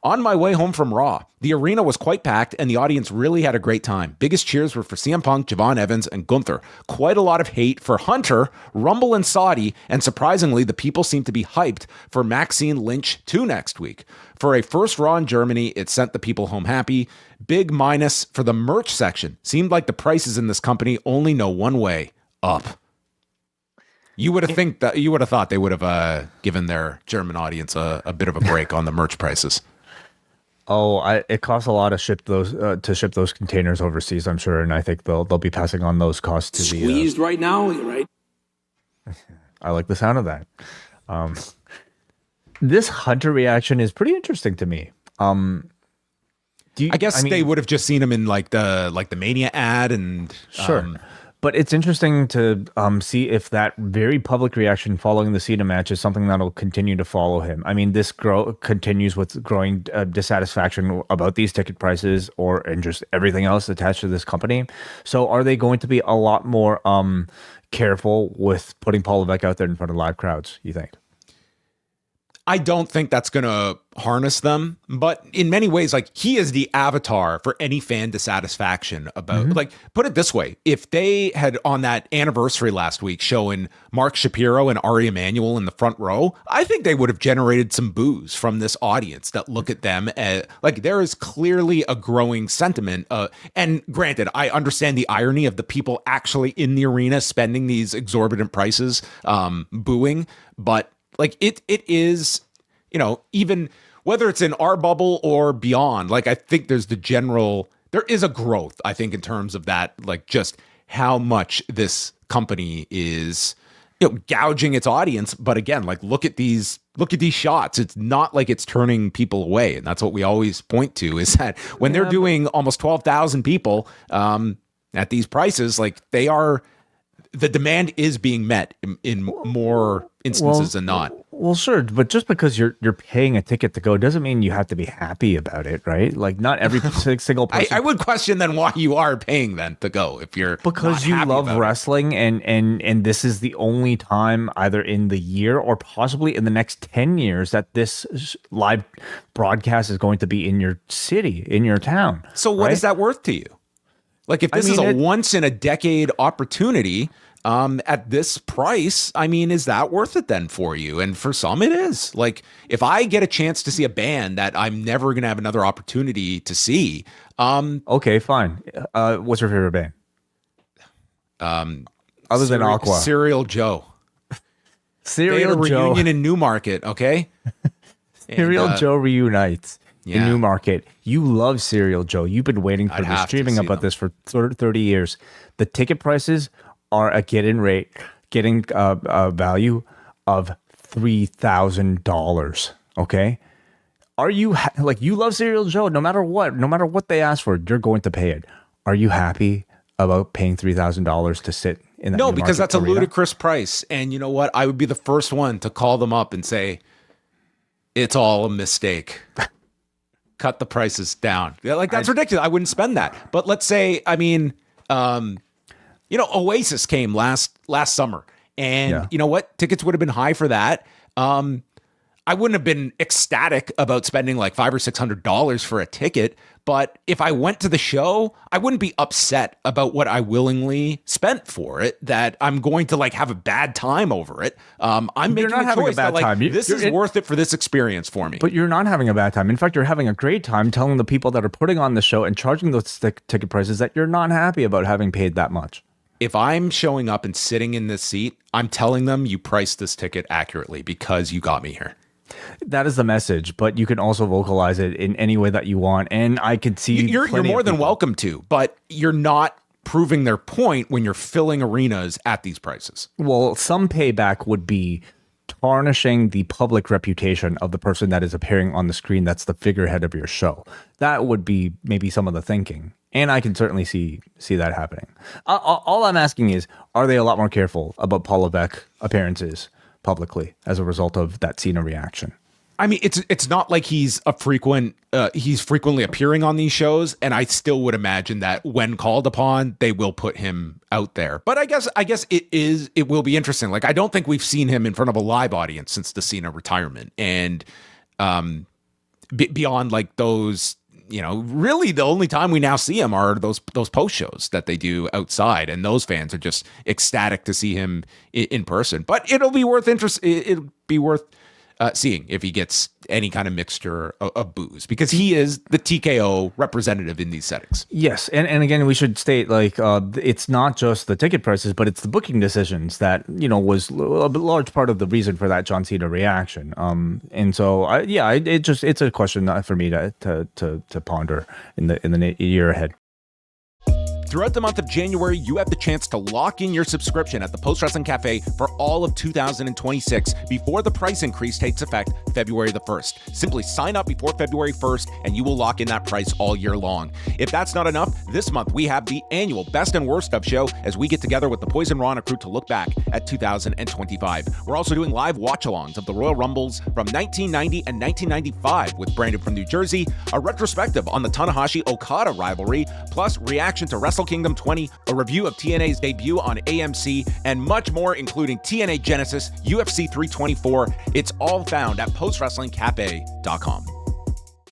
On my way home from Raw, the arena was quite packed and the audience really had a great time. Biggest cheers were for CM Punk, Javon Evans, and Gunther. Quite a lot of hate for Hunter, Rumble, and Saudi, and surprisingly, the people seem to be hyped for Maxine Lynch 2 next week. For a first Raw in Germany, it sent the people home happy. Big minus for the merch section. Seemed like the prices in this company only know one way, up. You would have thought they would have given their German audience a bit of a break on the merch prices. Oh, it costs a lot to ship those containers overseas, I'm sure, and I think they'll be passing on those costs to the squeezed right now. You're right. I like the sound of that. This Hunter reaction is pretty interesting to me. I guess they would have just seen him in like the Mania ad, and sure. But it's interesting to see if that very public reaction following the Cena match is something that'll continue to follow him. I mean, this continues with growing dissatisfaction about these ticket prices and just everything else attached to this company. So are they going to be a lot more careful with putting Paul Levesque out there in front of live crowds, you think? I don't think that's going to harness them, but in many ways, like, he is the avatar for any fan dissatisfaction about, like, put it this way. If they had on that anniversary last week showing Mark Shapiro and Ari Emanuel in the front row, I think they would have generated some boos from this audience that look at them as, like, there is clearly a growing sentiment. And granted, I understand the irony of the people actually in the arena spending these exorbitant prices, booing, but like it is, even whether it's in our bubble or beyond, like, I think there is a growth, I think, in terms of that, like, just how much this company is, gouging its audience. But again, like, look at these shots. It's not like it's turning people away. And that's what we always point to, is that when they're doing almost 12,000 people at these prices, like, the demand is being met in more instances than not. Well, sure, but just because you're paying a ticket to go doesn't mean you have to be happy about it, right? Like, not every single person. I would question then why you are paying then to go if you're because you love wrestling and this is the only time either in the year or possibly in the next 10 years that this live broadcast is going to be in your city, in your town. So what is that worth to you? Like, if this is a once in a decade opportunity, at this price, I mean, is that worth it then for you? And for some, it is. Like, if I get a chance to see a band that I'm never going to have another opportunity to see. Okay, fine. What's your favorite band? Other than Aqua. Serial Joe. Serial Joe. Reunion in Newmarket, okay? Serial Joe reunites. In Newmarket. You love Serial Joe. You've been waiting for this, dreaming about this for 30 years. The ticket prices are a getting value of $3,000. Okay. Are you you love Serial Joe? No matter what they ask for, you're going to pay it. Are you happy about paying $3,000 to sit in that? No, because that's arena? A ludicrous price. And you know what? I would be the first one to call them up and say, it's all a mistake. Cut the prices down. Like, that's ridiculous. I wouldn't spend that. But let's say, I mean, Oasis came last summer, and you know what? Tickets would have been high for that. I wouldn't have been ecstatic about spending like $500 or $600 for a ticket, but if I went to the show, I wouldn't be upset about what I willingly spent for it, that I'm going to like have a bad time over it. I'm making a choice that, like, this is worth it for this experience for me. But you're not having a bad time. In fact, you're having a great time telling the people that are putting on the show and charging those ticket prices that you're not happy about having paid that much. If I'm showing up and sitting in this seat, I'm telling them you priced this ticket accurately because you got me here. That is the message, but you can also vocalize it in any way that you want. And I could see you're more than welcome to, but you're not proving their point when you're filling arenas at these prices. Well, some payback would be tarnishing the public reputation of the person that is appearing on the screen. That's the figurehead of your show. That would be maybe some of the thinking. And I can certainly see that happening. All I'm asking is, are they a lot more careful about Paul Levesque appearances publicly as a result of that Cena reaction? I mean, it's not like he's frequently appearing on these shows, and I still would imagine that when called upon, they will put him out there. But I guess it will be interesting. Like, I don't think we've seen him in front of a live audience since the Cena retirement, and beyond like those, really the only time we now see him are those post shows that they do outside, and those fans are just ecstatic to see him in person. But it'll be worth seeing if he gets any kind of mixture of boos, because he is the TKO representative in these settings. Yes, and again, we should state it's not just the ticket prices, but it's the booking decisions that was a large part of the reason for that John Cena reaction. And so it's a question for me to ponder in the year ahead. Throughout the month of January, you have the chance to lock in your subscription at the Post Wrestling Cafe for all of 2026 before the price increase takes effect February the 1st. Simply sign up before February 1st and you will lock in that price all year long. If that's not enough, this month we have the annual Best and Worst of show as we get together with the Poison Rana crew to look back at 2025. We're also doing live watch-alongs of the Royal Rumbles from 1990 and 1995 with Brandon from New Jersey, a retrospective on the Tanahashi-Okada rivalry, plus reaction to Wrestle Kingdom 20, a review of TNA's debut on AMC, and much more, including TNA Genesis, UFC 324. It's all found at postwrestlingcafe.com.